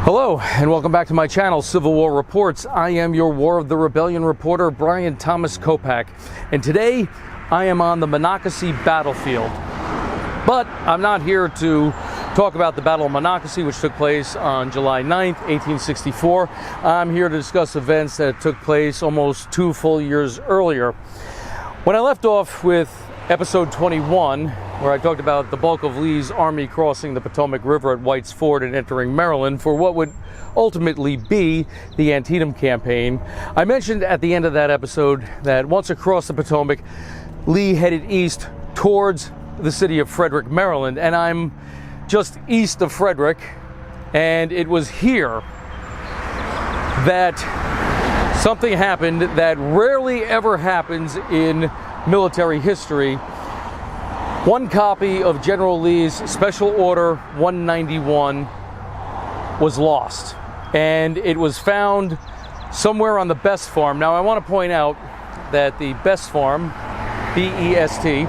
Hello and welcome back to my channel, Civil War Reports. I am your War of the Rebellion reporter, Brian Thomas Kopak, and today I am on the Monocacy battlefield. But I'm not here to talk about the Battle of Monocacy, which took place on July 9th, 1864. I'm here to discuss events that took place almost 2 full years earlier. When I left off with episode 21, where I talked about the bulk of Lee's army crossing the Potomac River at White's Ford and entering Maryland for what would ultimately be the Antietam campaign, I mentioned at the end of that episode that once across the Potomac, Lee headed east towards the city of Frederick, Maryland, and I'm just east of Frederick, and it was here that something happened that rarely ever happens in military history. One copy of General Lee's Special Order 191 was lost, and it was found somewhere on the Best Farm. Now, I want to point out that the Best Farm, B-E-S-T,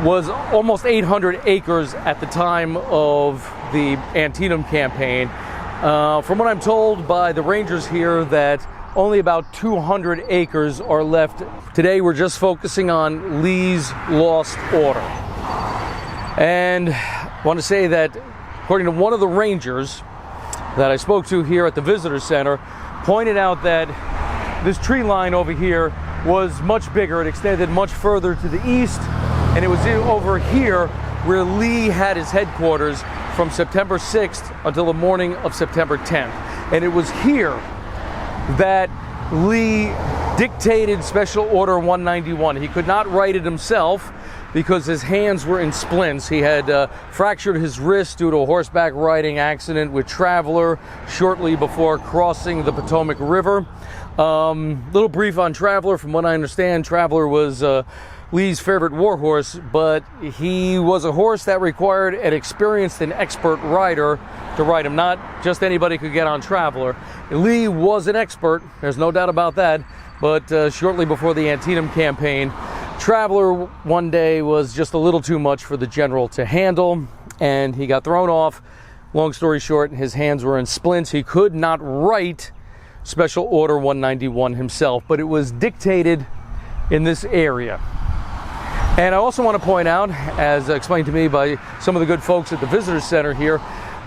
was almost 800 acres at the time of the Antietam campaign. From what I'm told by the Rangers here, that only about 200 acres are left. Today we're just focusing on Lee's lost order. And I want to say that according to one of the Rangers that I spoke to here at the Visitor Center, pointed out that this tree line over here was much bigger. It extended much further to the east, and it was over here where Lee had his headquarters from September 6th until the morning of September 10th. And it was here that Lee dictated Special Order 191. He could not write it himself because his hands were in splints. He had fractured his wrist due to a horseback riding accident with Traveler shortly before crossing the Potomac River. Little brief on Traveler. From what I understand, Traveler was Lee's favorite war horse, but he was a horse that required an experienced and expert rider to ride him. Not just anybody could get on Traveler. Lee was an expert, there's no doubt about that, but shortly before the Antietam campaign, Traveler one day was just a little too much for the general to handle, and he got thrown off. Long story short, his hands were in splints. He could not write Special Order 191 himself, but it was dictated in this area. And I also want to point out, as explained to me by some of the good folks at the Visitor Center here,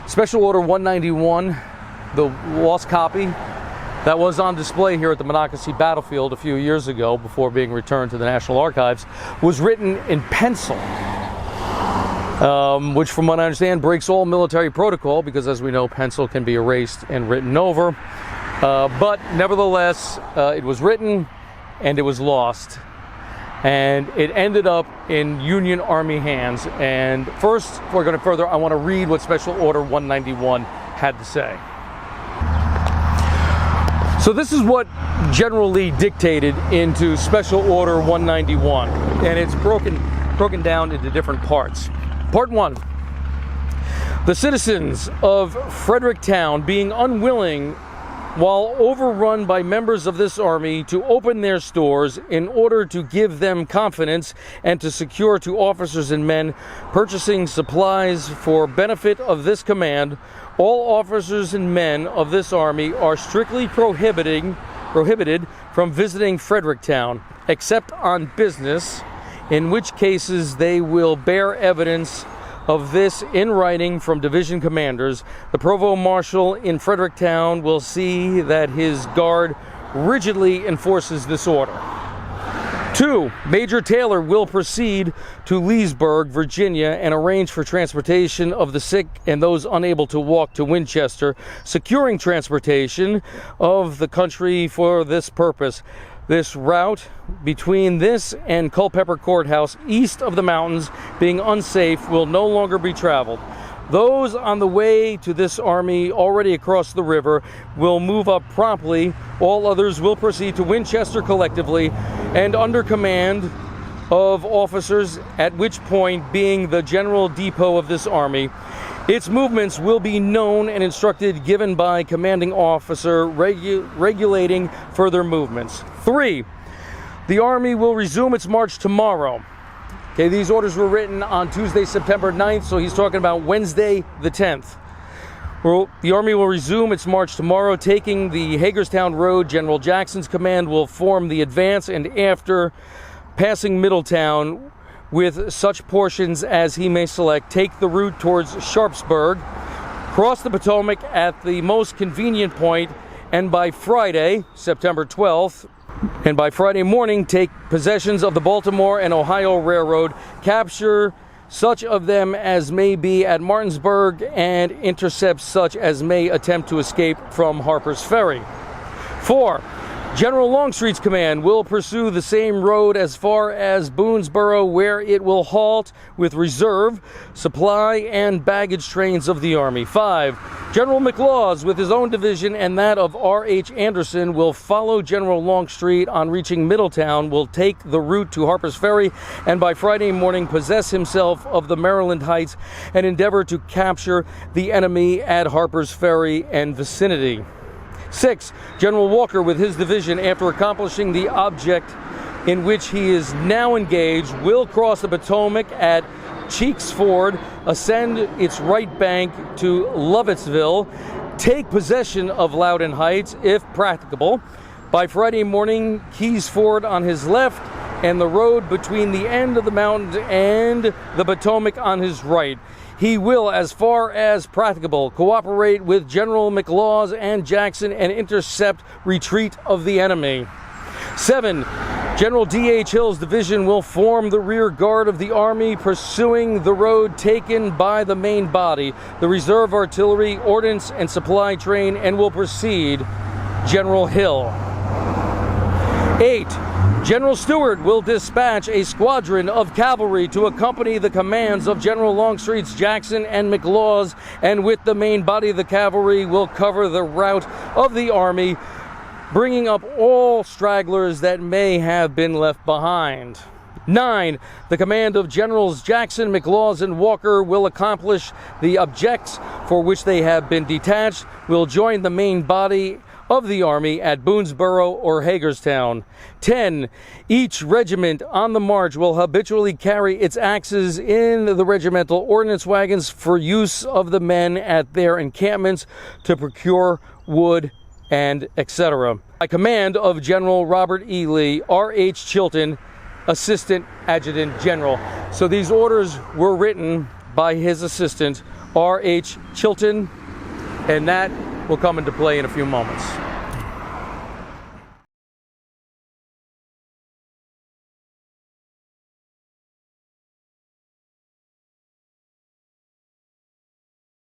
Special Order 191, the lost copy that was on display here at the Monocacy battlefield a few years ago before being returned to the National Archives, was written in pencil, which from what I understand breaks all military protocol because, as we know, pencil can be erased and written over. But nevertheless, it was written and it was lost. And it ended up in Union Army hands. And first, before going further, I want to read what Special Order 191 had to say. So this is what General Lee dictated into Special Order 191, and it's broken down into different parts. Part 1. The citizens of Fredericktown, being unwilling, while overrun by members of this army, to open their stores in order to give them confidence and to secure to officers and men purchasing supplies for benefit of this command, all officers and men of this army are strictly prohibited from visiting Fredericktown, except on business, in which cases they will bear evidence of this in writing from division commanders. The provost marshal in Fredericktown will see that his guard rigidly enforces this order. 2. Major Taylor will proceed to Leesburg, Virginia, and arrange for transportation of the sick and those unable to walk to Winchester, securing transportation of the country for this purpose. This route between this and Culpeper Courthouse, east of the mountains, being unsafe, will no longer be traveled. Those on the way to this army already across the river will move up promptly. All others will proceed to Winchester collectively and under command of officers, at which point, being the general depot of this army, its movements will be known and instructed, given by commanding officer, regulating further movements. 3. The army will resume its march tomorrow. Okay, these orders were written on Tuesday, September 9th, so he's talking about Wednesday the 10th. Well, the Army will resume its march tomorrow, taking the Hagerstown Road. General Jackson's command will form the advance, and after passing Middletown, with such portions as he may select, take the route towards Sharpsburg, cross the Potomac at the most convenient point, and by Friday, September 12th, and by Friday morning, take possessions of the Baltimore and Ohio Railroad, capture such of them as may be at Martinsburg, and intercept such as may attempt to escape from Harper's Ferry. 4. General Longstreet's command will pursue the same road as far as Boonesboro, where it will halt with reserve, supply, and baggage trains of the Army. 5. General McLaws, with his own division and that of R.H. Anderson, will follow General Longstreet. On reaching Middletown, will take the route to Harper's Ferry, and by Friday morning possess himself of the Maryland Heights and endeavor to capture the enemy at Harper's Ferry and vicinity. 6. General Walker, with his division, after accomplishing the object in which he is now engaged, will cross the Potomac at Cheeks Ford, ascend its right bank to Lovettsville, take possession of Loudon Heights, if practicable. By Friday morning, Keys Ford on his left, and the road between the end of the mountain and the Potomac on his right. He will, as far as practicable, cooperate with General McLaws and Jackson and intercept retreat of the enemy. 7. General D.H. Hill's division will form the rear guard of the Army, pursuing the road taken by the main body, the reserve artillery, ordnance, and supply train, and will precede General Hill. 8. General Stewart will dispatch a squadron of cavalry to accompany the commands of General Longstreet's Jackson and McLaws, and with the main body of the cavalry will cover the route of the Army, bringing up all stragglers that may have been left behind. 9. The command of Generals Jackson, McLaws, and Walker will accomplish the objects for which they have been detached, will join the main body of the Army at Boonesboro or Hagerstown. 10. Each regiment on the march will habitually carry its axes in the regimental ordnance wagons for use of the men at their encampments to procure wood and etc. By command of General Robert E. Lee, R.H. Chilton, Assistant Adjutant General. So these orders were written by his assistant, R.H. Chilton, and that will come into play in a few moments.